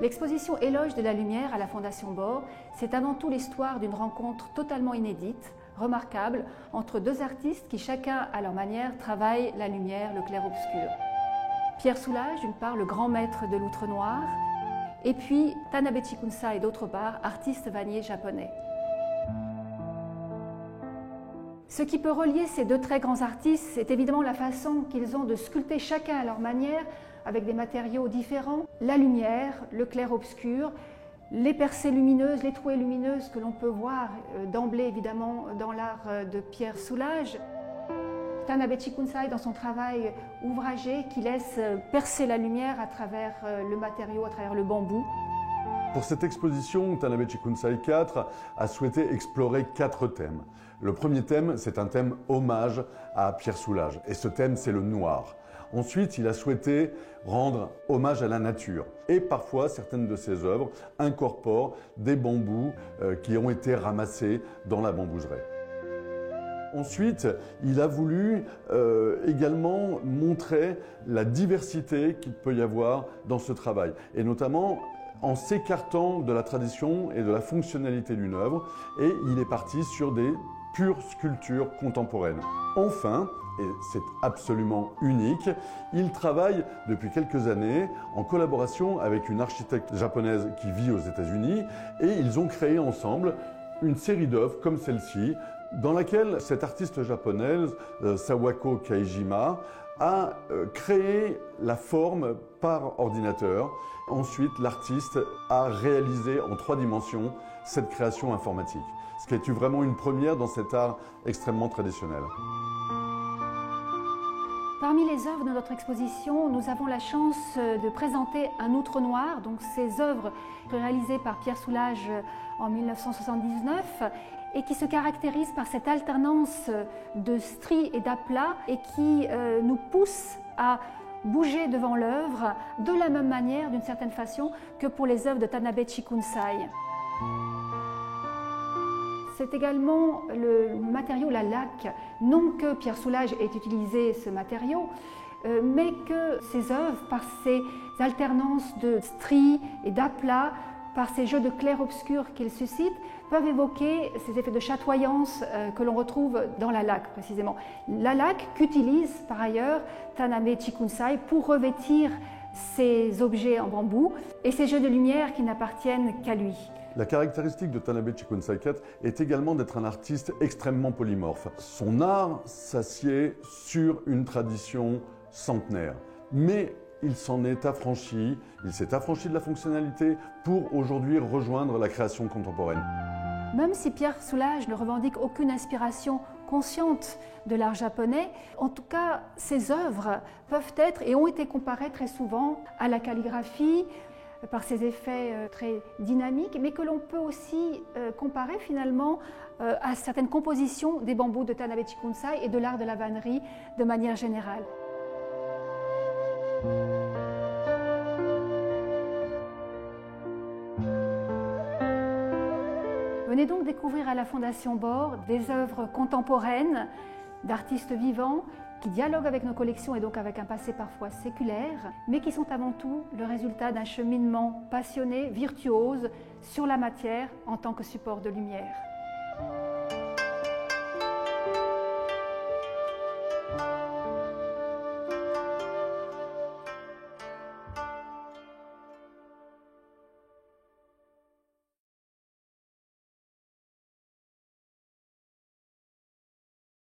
L'exposition Éloge de la lumière à la Fondation Bord, c'est avant tout l'histoire d'une rencontre totalement inédite, remarquable, entre deux artistes qui chacun à leur manière travaillent la lumière, le clair-obscur. Pierre Soulages, d'une part, le grand maître de l'outre noir, et puis Tanabe Chikunsai, d'autre part, artiste vannier japonais. Ce qui peut relier ces deux très grands artistes, c'est évidemment la façon qu'ils ont de sculpter chacun à leur manière, avec des matériaux différents, la lumière, le clair-obscur, les percées lumineuses, les trouées lumineuses que l'on peut voir d'emblée évidemment dans l'art de Pierre Soulages. Tanabe Chikunsai dans son travail ouvragé qui laisse percer la lumière à travers le matériau, à travers le bambou. Pour cette exposition, Tanabe Chikunsai 4 a souhaité explorer 4 thèmes. Le premier thème, c'est un thème hommage à Pierre Soulages, et ce thème, c'est le noir. Ensuite, il a souhaité rendre hommage à la nature. Et parfois, certaines de ses œuvres incorporent des bambous qui ont été ramassés dans la bambouserie. Ensuite, il a voulu également montrer la diversité qu'il peut y avoir dans ce travail, et notamment en s'écartant de la tradition et de la fonctionnalité d'une œuvre, et il est parti sur des pures sculptures contemporaines. Enfin, et c'est absolument unique, il travaille depuis quelques années en collaboration avec une architecte japonaise qui vit aux États-Unis, et ils ont créé ensemble une série d'œuvres comme celle-ci, dans laquelle cette artiste japonaise, Sawako Kaijima, a créé la forme par ordinateur. Ensuite, l'artiste a réalisé en 3 dimensions cette création informatique, ce qui est vraiment une première dans cet art extrêmement traditionnel. Parmi les œuvres de notre exposition, nous avons la chance de présenter un outre noir, donc ces œuvres réalisées par Pierre Soulages en 1979 et qui se caractérisent par cette alternance de stries et d'aplats et qui nous poussent à bouger devant l'œuvre de la même manière, d'une certaine façon, que pour les œuvres de Tanabe Chikunsai. C'est également le matériau, la laque, non que Pierre Soulages ait utilisé ce matériau, mais que ses œuvres, par ces alternances de stries et d'aplats, par ces jeux de clair-obscur qu'il suscite, peuvent évoquer ces effets de chatoyance que l'on retrouve dans la laque précisément. La laque qu'utilise par ailleurs Tanabe Chikunsai pour revêtir ces objets en bambou et ces jeux de lumière qui n'appartiennent qu'à lui. La caractéristique de Tanabe Chikunsai 4 est également d'être un artiste extrêmement polymorphe. Son art s'assied sur une tradition centenaire, mais il s'en est affranchi, il s'est affranchi de la fonctionnalité pour aujourd'hui rejoindre la création contemporaine. Même si Pierre Soulages ne revendique aucune inspiration consciente de l'art japonais, en tout cas ses œuvres peuvent être et ont été comparées très souvent à la calligraphie, par ses effets très dynamiques, mais que l'on peut aussi comparer finalement à certaines compositions des bambous de Tanabe Chikunsai et de l'art de la vannerie de manière générale. Venez donc découvrir à la Fondation Bord des œuvres contemporaines d'artistes vivants qui dialoguent avec nos collections et donc avec un passé parfois séculaire, mais qui sont avant tout le résultat d'un cheminement passionné, virtuose, sur la matière en tant que support de lumière.